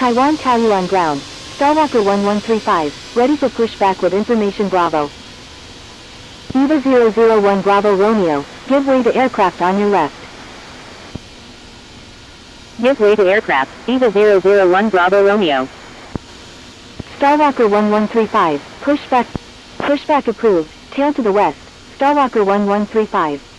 Taiwan Taoyuan on ground. Starwalker 1135, ready for pushback with information Bravo. EVA 001 Bravo Romeo, give way to aircraft on your left. Give way to aircraft, EVA 001 Bravo Romeo. Starwalker 1135, pushback. Pushback approved, tail to the west. Starwalker 1135.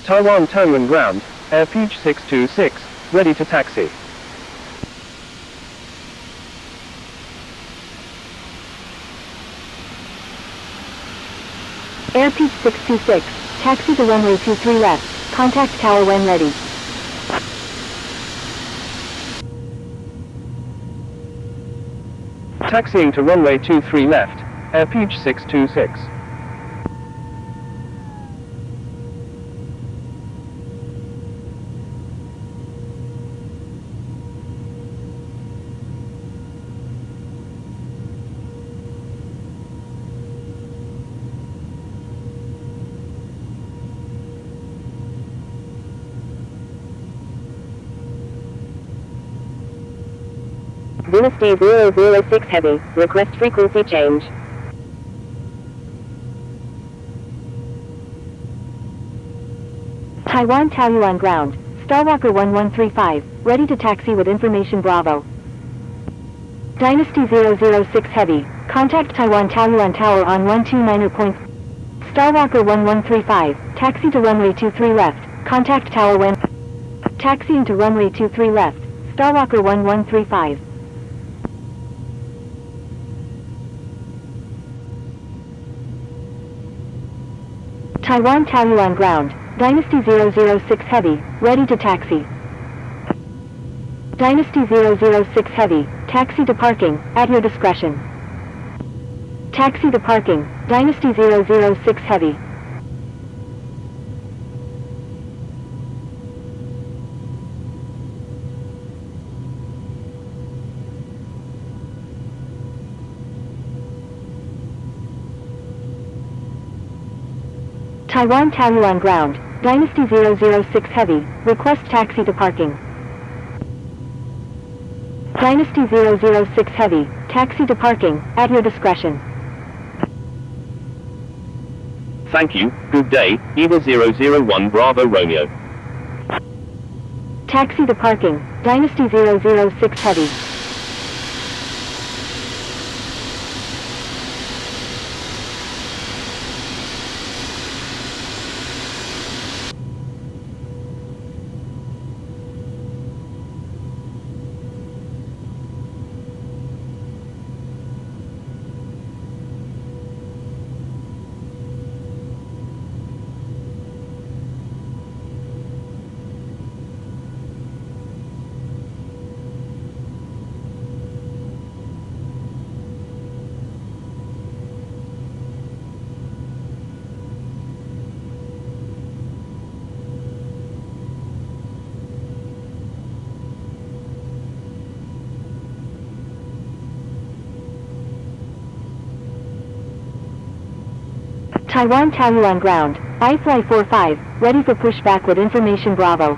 Taiwan Taoyuan ground, Airpeach 626, ready to taxi. Airpeach 626, taxi to runway 23 left, contact tower when ready. Taxiing to runway 23 left, Airpeach 626. Dynasty 006 Heavy, request frequency change. Taiwan Taoyuan on ground. Starwalker 1135, ready to taxi with information Bravo. Dynasty 006 Heavy, contact Taiwan Taoyuan Tower on 129er point. Starwalker 1135, taxi to runway 23 left, contact tower when. Taxiing to runway 23 left, Starwalker 1135. Taiwan Taoyuan on ground. Dynasty 006 Heavy, ready to taxi. Dynasty 006 Heavy, taxi to parking, at your discretion. Taxi to parking, Dynasty 006 Heavy. Taiwan Taoyuan on ground. Dynasty 006 Heavy, request taxi to parking. Dynasty 006 Heavy, taxi to parking, at your discretion. Thank you, good day, EVA 001 Bravo Romeo. Taxi to parking, Dynasty 006 Heavy. Taiwan Taoyuan on ground. iFly 45, ready for pushback with information Bravo.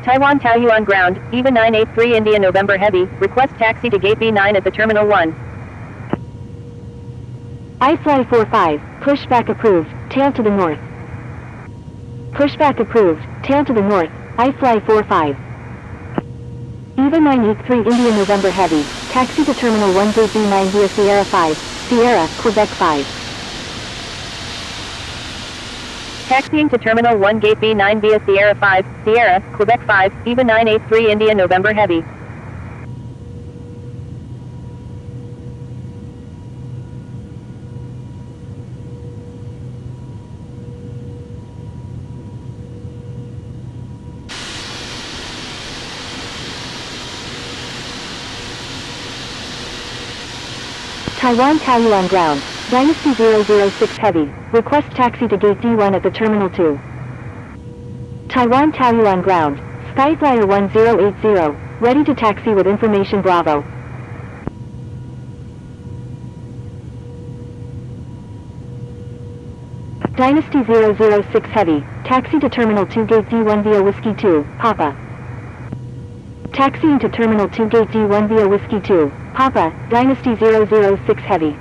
Taiwan Taoyuan on ground, EVA 983 India November Heavy, request taxi to gate B9 at the Terminal 1. iFly 45, pushback approved, tail to the north. Pushback approved, tail to the north, iFly 45. EVA 983 India November Heavy, taxi to Terminal 1 gate B9 via Sierra 5, Sierra, Quebec 5. Taxiing to Terminal 1 Gate B9 via Sierra 5, Sierra, Quebec 5, EVA 983 India November Heavy. Taiwan Taoyuan on ground. Dynasty 006 Heavy, request taxi to gate D1 at the Terminal 2. Taiwan Taoyuan on ground. Skyflyer 1080, ready to taxi with information Bravo. Dynasty 006 Heavy, taxi to Terminal 2 gate D1 via Whiskey 2, Papa. Taxiing to Terminal 2 gate D1 via Whiskey 2, Papa, Dynasty 006 Heavy.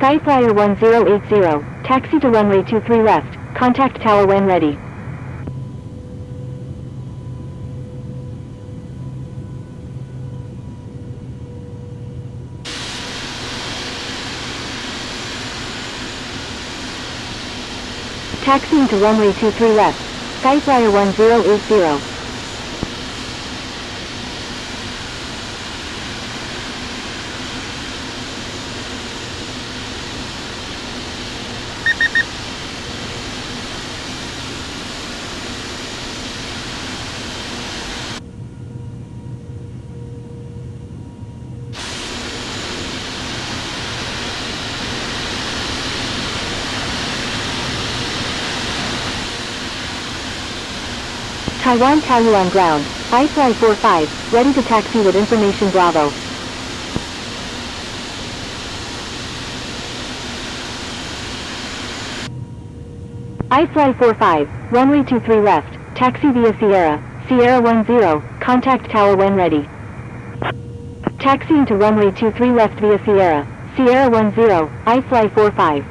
Skyflyer 1080, taxi to runway 23 left, contact tower when ready. Taxiing to runway 23 left, Skyflyer 1080. Taiwan Taoyuan on ground. iFly 45, ready to taxi with information Bravo. iFly 45, runway 23 left, taxi via Sierra, Sierra 10, contact tower when ready. Taxiing to runway 23 left via Sierra, Sierra 10, iFly 45.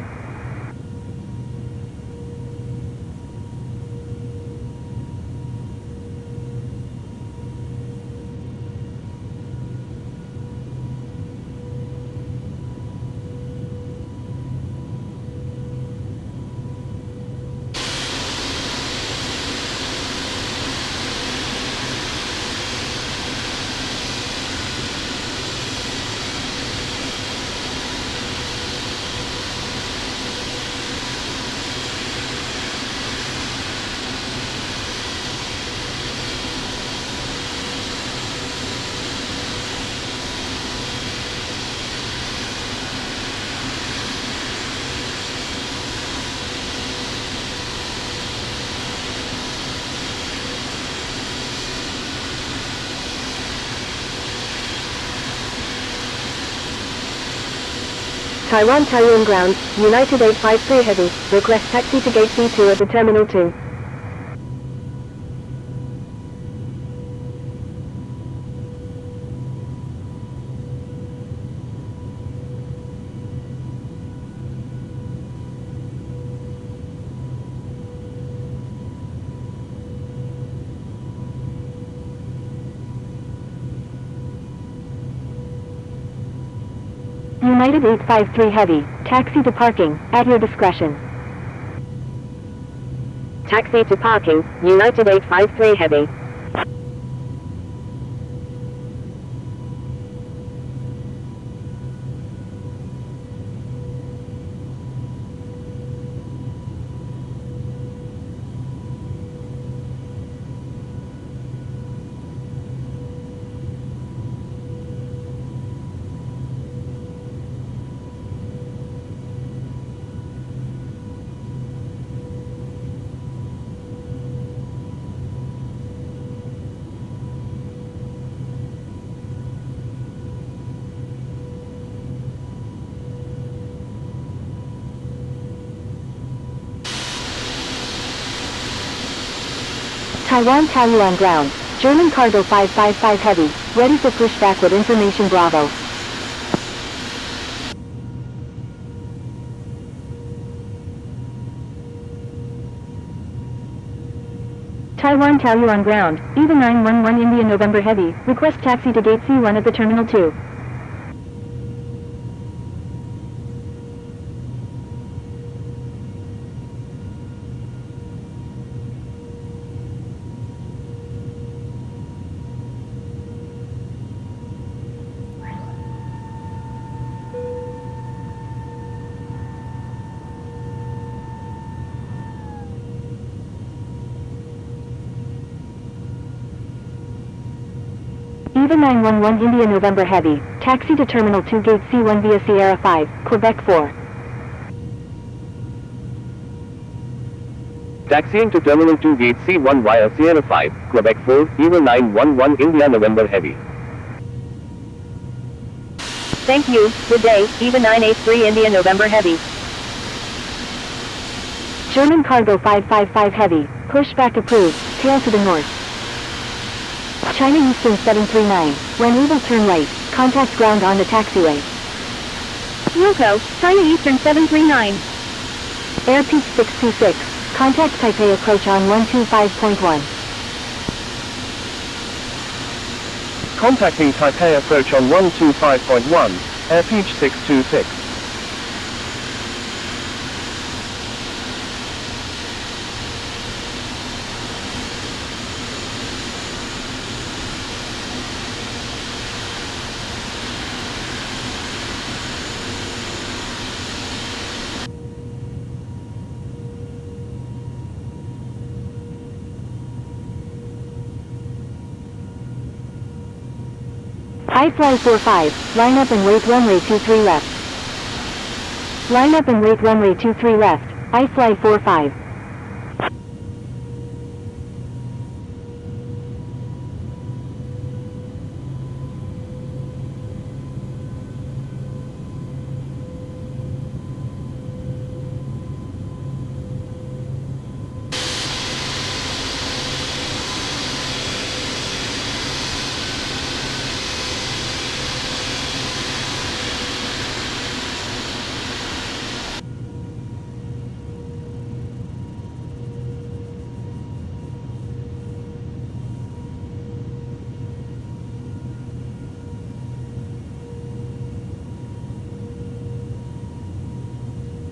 Taiwan Taoyuan ground, United 853 Heavy, request taxi to gate C2 at the Terminal 2. United 853 Heavy, taxi to parking, at your discretion. Taxi to parking, United 853 Heavy. Taiwan Taoyu on ground. German cargo 555 heavy, ready for pushback with information Bravo. Taiwan Taoyu on ground. EVA 911 India November heavy, request taxi to gate C1 at the Terminal 2. EVA 911 India November heavy, taxi to Terminal 2 gate C1 via Sierra 5, Quebec 4. Taxiing to Terminal 2 Gate C1 via Sierra 5, Quebec 4, EVA 911 India November Heavy. Thank you, good day, EVA 983 India November Heavy. German cargo 555 heavy, pushback approved, tail to the north. China Eastern 739, when able turn right, contact ground on the taxiway. Wilco, China Eastern 739. Airpeak 626, contact Taipei approach on 125.1. Contacting Taipei approach on 125.1, Airpeak 626. iFly 45, line up and wait runway 23 left. Line up and wait runway 23 left, iFly 45.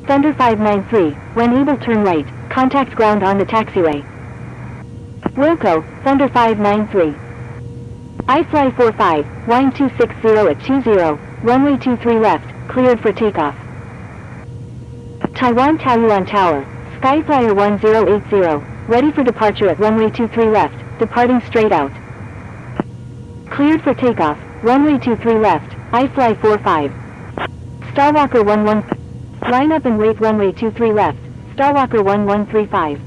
Thunder 593, when able turn right, contact ground on the taxiway. Wilco, Thunder 593. iFly 45, wind 260 at 20, runway 23 left, cleared for takeoff. Taiwan Taoyuan Tower, Skyflyer 1080, ready for departure at runway 23 left, departing straight out. Cleared for takeoff, runway 23 left, iFly 45. Starwalker 11. Line up and wait runway 23 left, Starwalker 1135.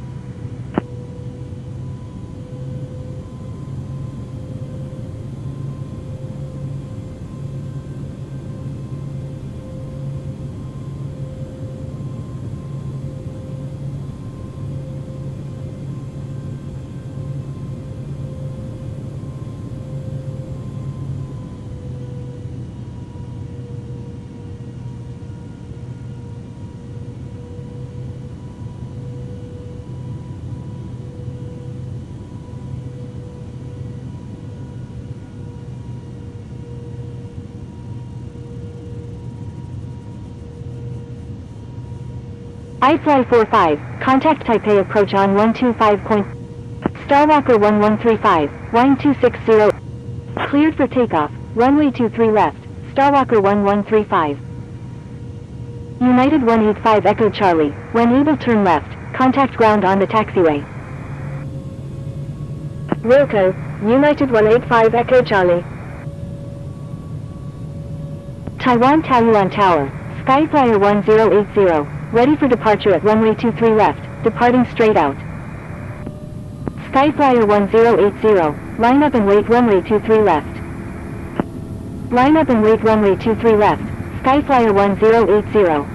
iFly 45, contact Taipei approach on 125. Starwalker 1135, wind 260. Cleared for takeoff, runway 23 left, Starwalker 1135. United 185 Echo Charlie, when able turn left, contact ground on the taxiway. Wilco, United 185 Echo Charlie. Taiwan Taoyuan Tower, Skyflyer 1080, ready for departure at runway 23 left, departing straight out. Skyflyer 1080, line up and wait runway 23 left. Line up and wait runway 23 left, Skyflyer 1080.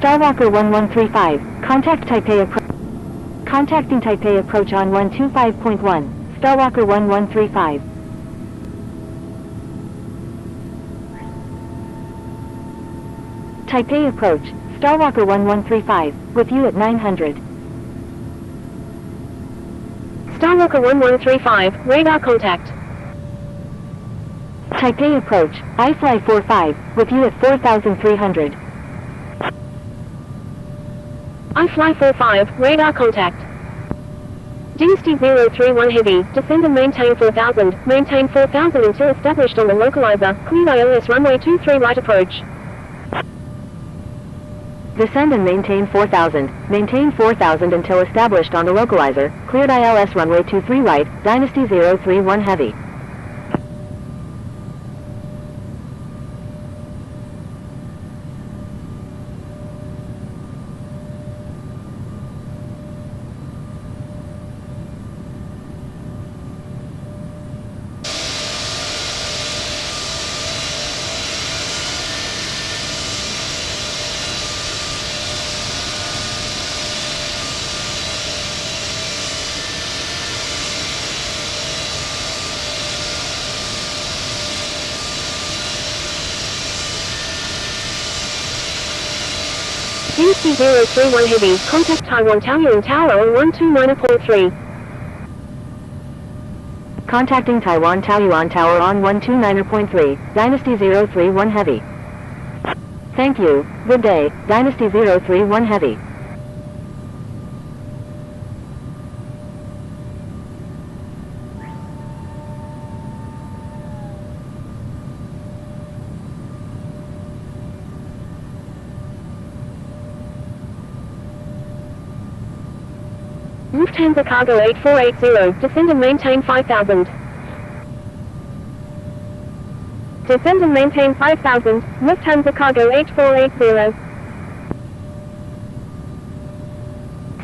Starwalker 1135, contact Taipei approach. Contacting Taipei approach on 125.1, Starwalker 1135. Taipei approach, Starwalker 1135, with you at 900. Starwalker 1135, radar contact. Taipei approach, iFly 45, with you at 4,300. iFly 45, radar contact. Dynasty 031 Heavy, descend and maintain 4000, maintain 4000 until established on the localizer, cleared ILS runway 23 right approach. Descend and maintain 4,000, maintain 4,000 until established on the localizer, cleared ILS runway 23 right, Dynasty 031 Heavy. Dynasty 031 Heavy, contact Taiwan Taoyuan Tower on 129.3. Contacting Taiwan Taoyuan Tower on 129.3, Dynasty 031 Heavy. Thank you, good day, Dynasty 031 Heavy. Lufthansa Cargo 8480, descend and maintain 5000. Descend and maintain 5000, Lufthansa Cargo 8480.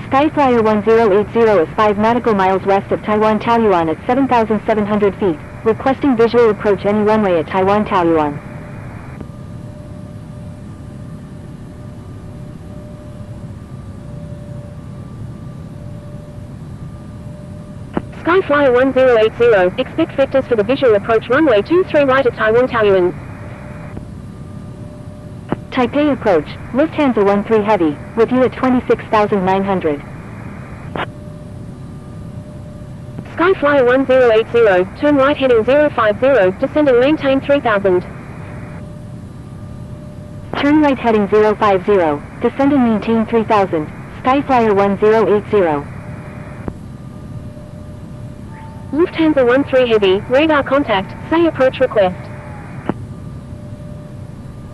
Skyflyer 1080 is 5 nautical miles west of Taiwan Taoyuan at 7,700 feet, requesting visual approach any runway at Taiwan Taoyuan. Skyflyer 1080, expect vectors for the visual approach runway 23 right at Taiwan Taoyuan. Taipei approach, Lufthansa 13 Heavy, with you at 26,900. Skyflyer 1080, turn right heading 050, descend and maintain 3000. Turn right heading 050, descend and maintain 3000, Skyflyer 1080. Lufthansa 13 Heavy, radar contact, say approach request.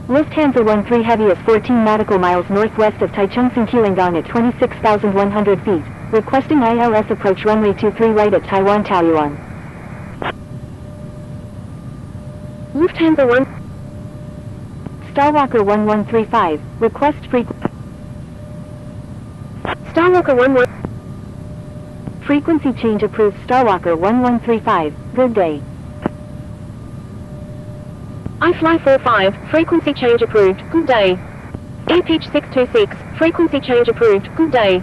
Lufthansa 13 Heavy is 14 nautical miles northwest of Taichung Thankyou at 26,100 feet, requesting ILS approach runway 23 right at Taiwan Taoyuan. Lufthansa 1 Starwalker 1135, request Starwalker 11 frequency change approved. Starwalker 1135, good day. iFly 45, frequency change approved, good day. EPH 626, frequency change approved, good day.